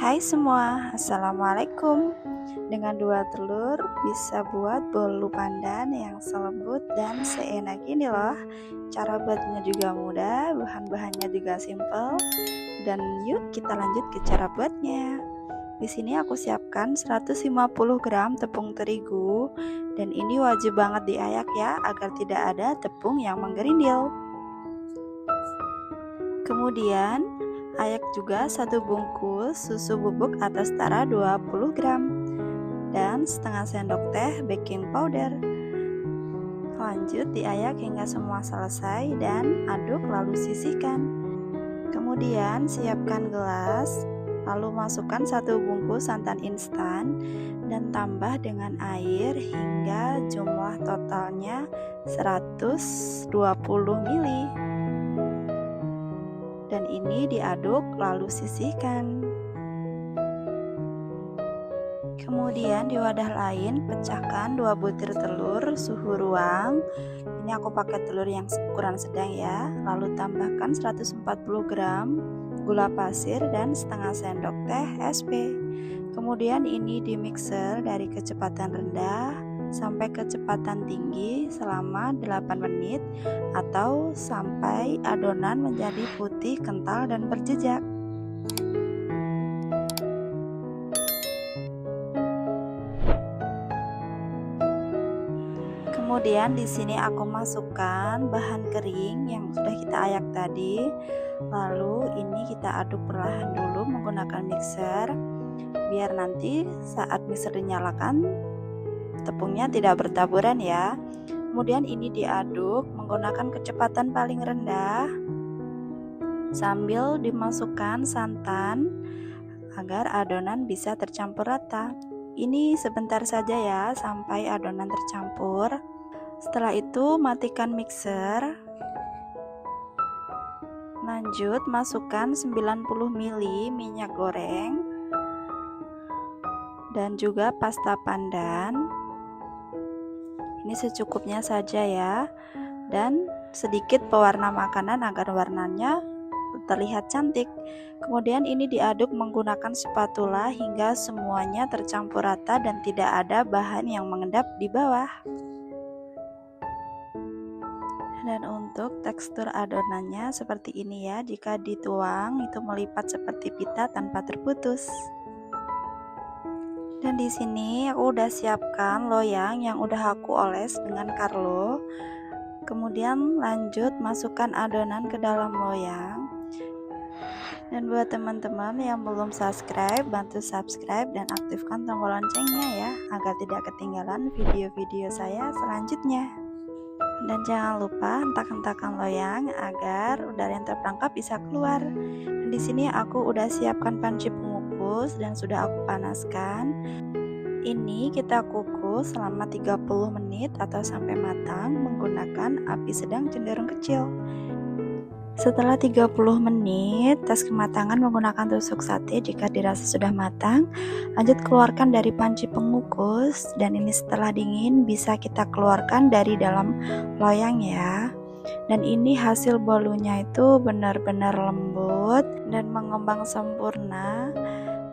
Hai semua, Assalamualaikum. Dengan 2 telur bisa buat bolu pandan yang selembut dan seenak ini loh. Cara buatnya juga mudah, bahan-bahannya juga simple. Dan yuk kita lanjut ke cara buatnya. Di sini aku siapkan 150 gram tepung terigu dan ini wajib banget diayak ya agar tidak ada tepung yang menggerindil. Kemudian ayak juga 1 bungkus susu bubuk atau setara 20 gram dan setengah sendok teh baking powder. Lanjut diayak hingga semua selesai dan aduk lalu sisihkan. Kemudian siapkan gelas, lalu masukkan 1 bungkus santan instan dan tambah dengan air hingga jumlah totalnya 120 ml. Dan ini diaduk lalu sisihkan. Kemudian di wadah lain pecahkan 2 butir telur suhu ruang. Ini aku pakai telur yang ukuran sedang ya. Lalu tambahkan 140 gram gula pasir dan setengah sendok teh SP. Kemudian ini di mixer dari kecepatan rendah sampai kecepatan tinggi selama 8 menit atau sampai adonan menjadi putih, kental dan berjejak. Kemudian di sini aku masukkan bahan kering yang sudah kita ayak tadi. Lalu ini kita aduk perlahan dulu menggunakan mixer biar nanti saat mixer dinyalakan tepungnya tidak bertaburan ya. Kemudian ini diaduk menggunakan kecepatan paling rendah sambil dimasukkan santan agar adonan bisa tercampur rata. Ini sebentar saja ya sampai adonan tercampur. Setelah itu matikan mixer. Lanjut masukkan 90 ml minyak goreng dan juga pasta pandan. Ini secukupnya saja ya, dan sedikit pewarna makanan agar warnanya terlihat cantik. Kemudian ini diaduk menggunakan spatula hingga semuanya tercampur rata dan tidak ada bahan yang mengendap di bawah. Dan untuk tekstur adonannya seperti ini ya, jika dituang itu melipat seperti pita tanpa terputus. Dan di sini aku udah siapkan loyang yang udah aku oles dengan Carlo. Kemudian lanjut masukkan adonan ke dalam loyang. Dan buat teman-teman yang belum subscribe, bantu subscribe dan aktifkan tombol loncengnya ya, agar tidak ketinggalan video-video saya selanjutnya. Dan jangan lupa hentak-hentakan loyang agar udara yang terperangkap bisa keluar. Dan di sini aku udah siapkan panci pengukus dan sudah aku panaskan. Ini kita kukus selama 30 menit atau sampai matang menggunakan api sedang cenderung kecil. Setelah 30 menit tes kematangan menggunakan tusuk sate jika dirasa sudah matang. Lanjut keluarkan dari panci pengukus dan ini setelah dingin bisa kita keluarkan dari dalam loyang ya. Dan ini hasil bolunya itu benar-benar lembut dan mengembang sempurna.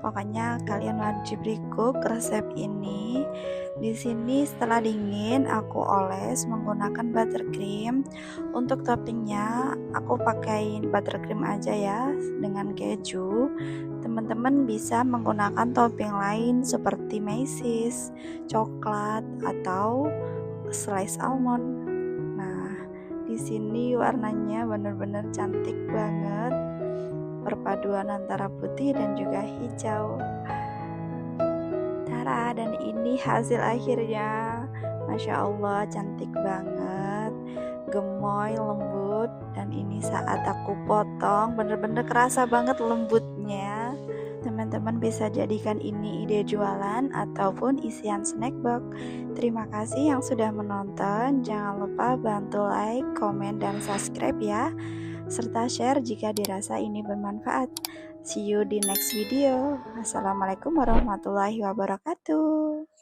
Pokoknya kalian wajib recook resep ini. Di sini setelah dingin aku oles menggunakan buttercream. Untuk toppingnya aku pakai buttercream aja ya dengan keju. Teman-teman bisa menggunakan topping lain seperti mesis, coklat atau slice almond. Nah, di sini warnanya benar-benar cantik banget. Perpaduan antara putih dan juga hijau. Tara, dan ini hasil akhirnya. Masya Allah, cantik banget, gemoy, lembut. Dan ini saat aku potong bener-bener kerasa banget lembutnya. Teman-teman bisa jadikan ini ide jualan ataupun isian snack box. Terima kasih yang sudah menonton. Jangan lupa bantu like, komen, dan subscribe ya, serta share jika dirasa ini bermanfaat. See you di next video. Assalamualaikum warahmatullahi wabarakatuh.